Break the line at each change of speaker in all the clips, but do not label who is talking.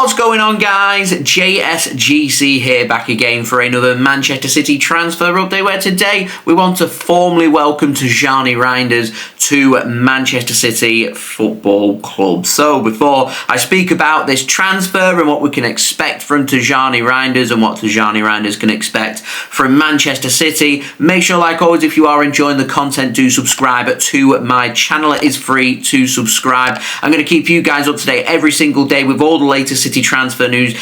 What's going on, guys? JSGC here, back again for another Manchester City transfer update, where today we want to formally welcome Tijjani Reijnders to Manchester City Football Club. So before I speak about this transfer and what we can expect from Tijjani Reijnders and what Tijjani Reijnders can expect from Manchester City, make sure, like always, if you are enjoying the content, do subscribe to my channel. It is free to subscribe. I'm going to keep you guys up to date every single day with all the latest City transfer news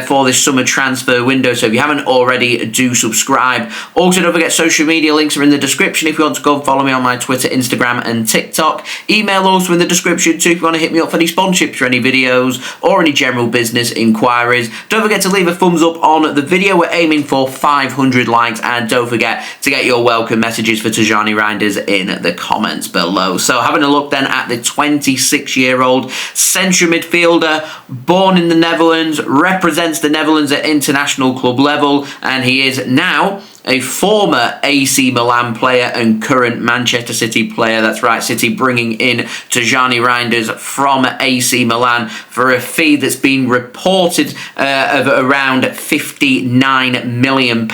for this summer transfer window. So if you haven't already, do subscribe. Also, don't forget, social media links are in the description if you want to go and follow me on my Twitter, Instagram and TikTok. Email also in the description too if you want to hit me up for any sponsorships for any videos or any general business inquiries. Don't forget to leave a thumbs up on the video. We're aiming for 500 likes, and don't forget to get your welcome messages for Tijjani Reijnders in the comments below. So having a look then at the 26-year-old central midfielder, born in the Netherlands, represents the Netherlands at international club level, and he is now a former AC Milan player and current Manchester City player. That's right, City bringing in Tijjani Reijnders from AC Milan for a fee that's been reported of around £59 million.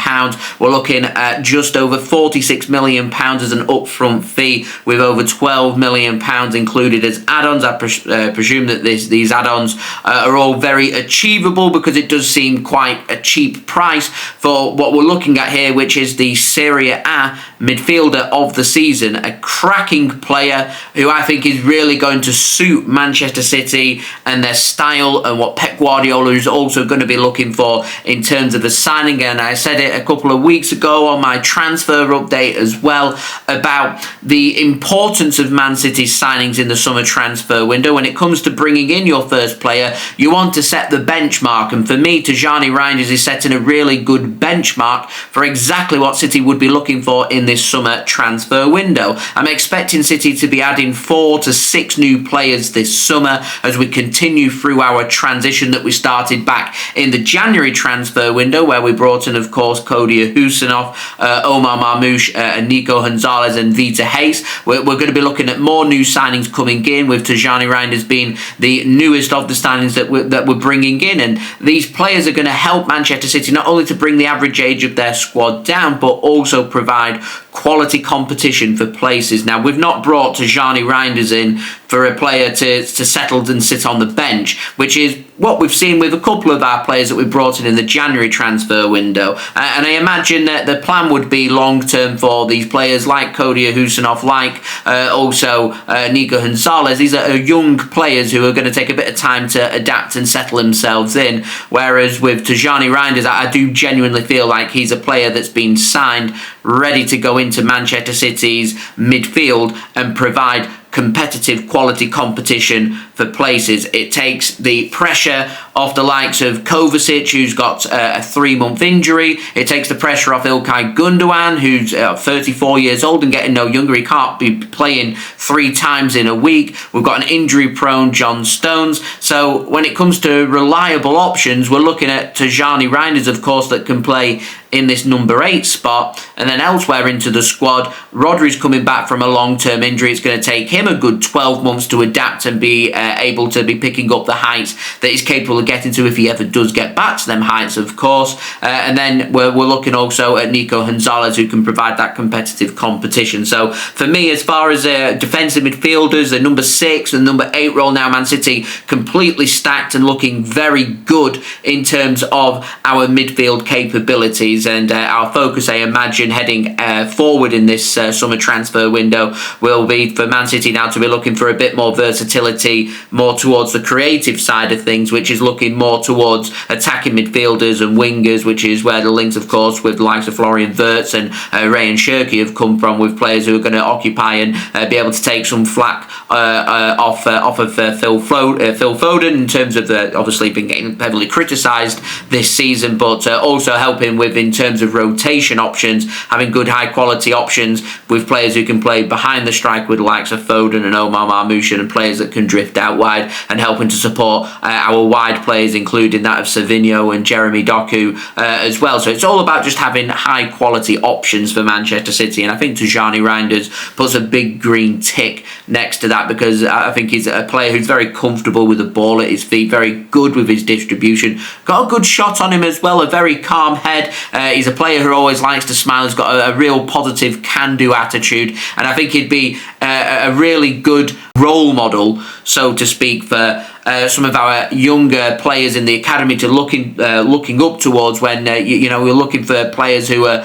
We're looking at just over £46 million as an upfront fee, with over £12 million included as add-ons. I presume that these add-ons are all very achievable, because it does seem quite a cheap price for what we're looking at here, which is the Serie A midfielder of the season. A cracking player who I think is really going to suit Manchester City and their style, and what Pep Guardiola is also going to be looking for in terms of the signing. And I said it a couple of weeks ago on my transfer update as well, about the importance of Man City's signings in the summer transfer window. When it comes to bringing in your first player, you want to set the benchmark, and for me, Tijjani Reijnders is setting a really good benchmark for exactly what City would be looking for in this summer transfer window. I'm expecting City to be adding 4 to 6 new players this summer as we continue through our transition that we started back in the January transfer window, where we brought in, of course, Kodia Husinov, Omar Marmoush, Nico Gonzalez and Vita Hayes. We're going to be looking at more new signings coming in, with Tijjani Reijnders being the newest of the signings that we're bringing in. And these players are going to help Manchester City not only to bring the average age of their squad down, but also provide quality competition for places. Now, we've not brought Tijjani Reijnders in for a player to settle and sit on the bench, which is what we've seen with a couple of our players that we brought in the January transfer window. And I imagine that the plan would be long-term for these players like Kodia Husinov, like also Nico Gonzalez. These are young players who are going to take a bit of time to adapt and settle themselves in. Whereas with Tijjani Reijnders, I do genuinely feel like he's a player that's been signed, ready to go into Manchester City's midfield and provide competitive quality competition for places. It takes the pressure off the likes of Kovacic, who's got a 3-month injury. It takes the pressure off Ilkay Gundogan, who's 34 years old and getting no younger. He can't be playing 3 times in a week. We've got an injury-prone John Stones. So when it comes to reliable options, we're looking at Tijjani Reijnders, of course, that can play in this number 8 spot. And then elsewhere into the squad, Rodri's coming back from a long-term injury. It's going to take him a good 12 months to adapt and be able to be picking up the heights that he's capable of getting to, if he ever does get back to them heights, of course. And then we're looking also at Nico Gonzalez, who can provide that competitive competition. So for me, as far as defensive midfielders, the number 6 and number 8 role now, Man City completely stacked and looking very good in terms of our midfield capabilities. And our focus, I imagine, heading forward in this summer transfer window will be for Man City now to be looking for a bit more versatility, more towards the creative side of things, which is looking more towards attacking midfielders and wingers, which is where the links, of course, with the likes of Florian Wirtz and Ryan Cherki have come from, with players who are going to occupy and be able to take some flack off of Phil Foden, in terms of obviously been getting heavily criticised this season, but also helping with in in terms of rotation options, having good high quality options with players who can play behind the strike with the likes of Foden and Omar Marmoush, and players that can drift out wide, and helping to support our wide players, including that of Savinho and Jeremy Doku as well. So it's all about just having high quality options for Manchester City, and I think Tijjani Reijnders puts a big green tick next to that, because I think he's a player who's very comfortable with the ball at his feet, very good with his distribution, got a good shot on him as well, a very calm head. He's a player who always likes to smile. He's got a real positive can-do attitude, and I think he'd be a really good role model, so to speak, for some of our younger players in the academy to looking up towards, when we're looking for players who are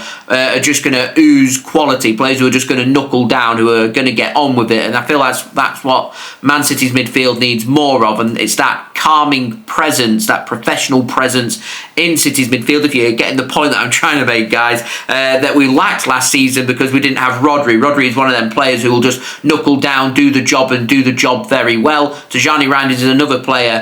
just going to ooze quality, players who are just going to knuckle down, who are going to get on with it. And I feel that's what Man City's midfield needs more of, and it's that calming presence, that professional presence in City's midfield. If you're getting the point that I'm trying to make, guys, that we lacked last season because we didn't have Rodri. Rodri is one of them players who will just knuckle down, do the job, and do the job very well. Tijjani Reijnders is another player,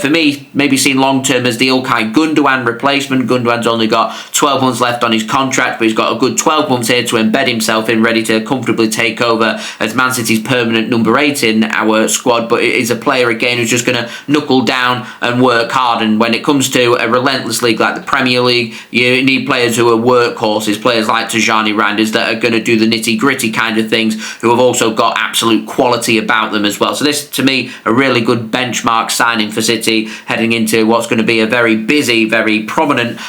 for me, maybe seen long term as the Ilkay Gundogan replacement. Gundogan's only got 12 months left on his contract, but he's got a good 12 months here to embed himself in, ready to comfortably take over as Man City's permanent number 8 in our squad. But he's a player, again, who's just going to knuckle down and work hard. And when it comes to a relentless league like the Premier League, you need players who are workhorses, players like Tijjani Reijnders that are going to do the nitty-gritty kind of things, who have also got absolute quality about them as well. So this, to me, a really good benchmark signing for City heading into what's going to be a very busy, very prominent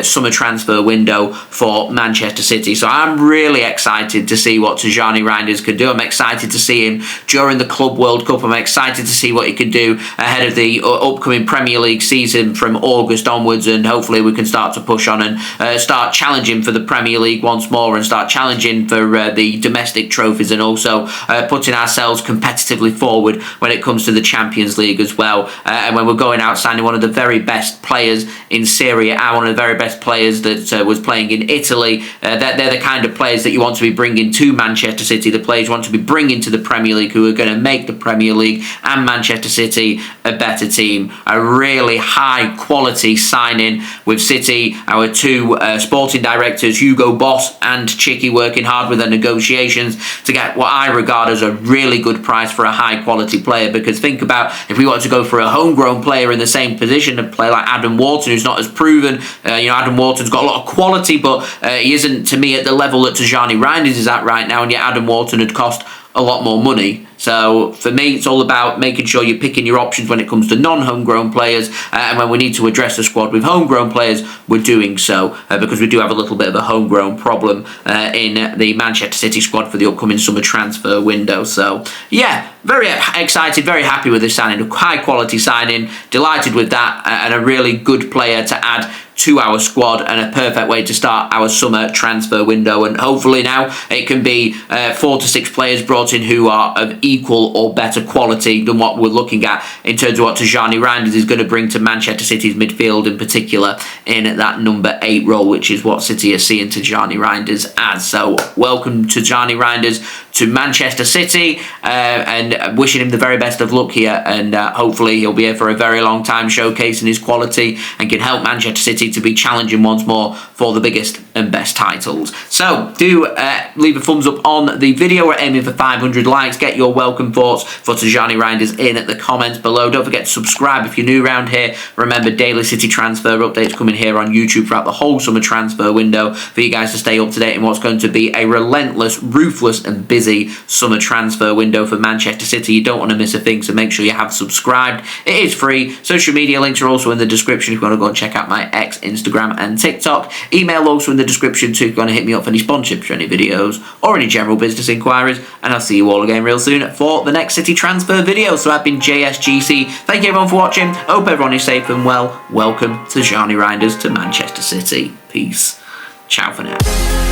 summer transfer window for Manchester City. So I'm really excited to see what Tijjani Reijnders can do. I'm excited to see him during the Club World Cup. I'm excited to see what he can do ahead of the upcoming Premier League season from August onwards, and hopefully we can start to push on and start challenging for the Premier League once more, and start challenging for the domestic trophies, and also putting ourselves competitively forward when it comes to the Champions League as well. And when we're going out signing one of the very best players in Serie A, one of the very best players that was playing in Italy, they're the kind of players that you want to be bringing to Manchester City, the players you want to be bringing to the Premier League, who are going to make the Premier League and Manchester City a better team. A really high quality signing with City, our two sporting directors, Hugo Boss and Chicky, working hard with their negotiations to get what I regard as a really good price for a high quality player. Because think about, if we wanted to go for a homegrown player in the same position, a player like Adam Wharton, who's not as proven. Adam Wharton's got a lot of quality, but he isn't, to me, at the level that Tijjani Reijnders is at right now, and yet Adam Wharton had cost a lot more money. So for me, it's all about making sure you're picking your options when it comes to non-homegrown players, and when we need to address the squad with homegrown players, we're doing so, because we do have a little bit of a homegrown problem in the Manchester City squad for the upcoming summer transfer window. So yeah, very excited, very happy with this signing, a high quality signing, delighted with that, and a really good player to add to our squad, and a perfect way to start our summer transfer window. And hopefully now it can be 4 to 6 players brought in who are of equal or better quality than what we're looking at in terms of what Tijjani Reijnders is going to bring to Manchester City's midfield, in particular in that number 8 role, which is what City are seeing Tijjani Reijnders as. So welcome Tijjani Reijnders to Manchester City, and wishing him the very best of luck here, and hopefully he'll be here for a very long time, showcasing his quality, and can help Manchester City to be challenging once more for the biggest and best titles. So do leave a thumbs up on the video. We're aiming for 500 likes. Get your welcome thoughts for Tijjani Reijnders in the comments below. Don't forget to subscribe if you're new around here. Remember, daily City transfer updates coming here on YouTube throughout the whole summer transfer window for you guys to stay up to date in what's going to be a relentless, ruthless and busy summer transfer window for Manchester City. You don't want to miss a thing, so make sure you have subscribed. It is free. Social media links are also in the description if you want to go and check out my X, Instagram and TikTok. Email also in the description too if you want to hit me up for any sponsorships for any videos or any general business inquiries, and I'll see you all again real soon for the next City transfer video. So I've been JSGC. Thank you everyone for watching. Hope everyone is safe and well. Welcome to Tijjani Reijnders to Manchester City. Peace. Ciao for now.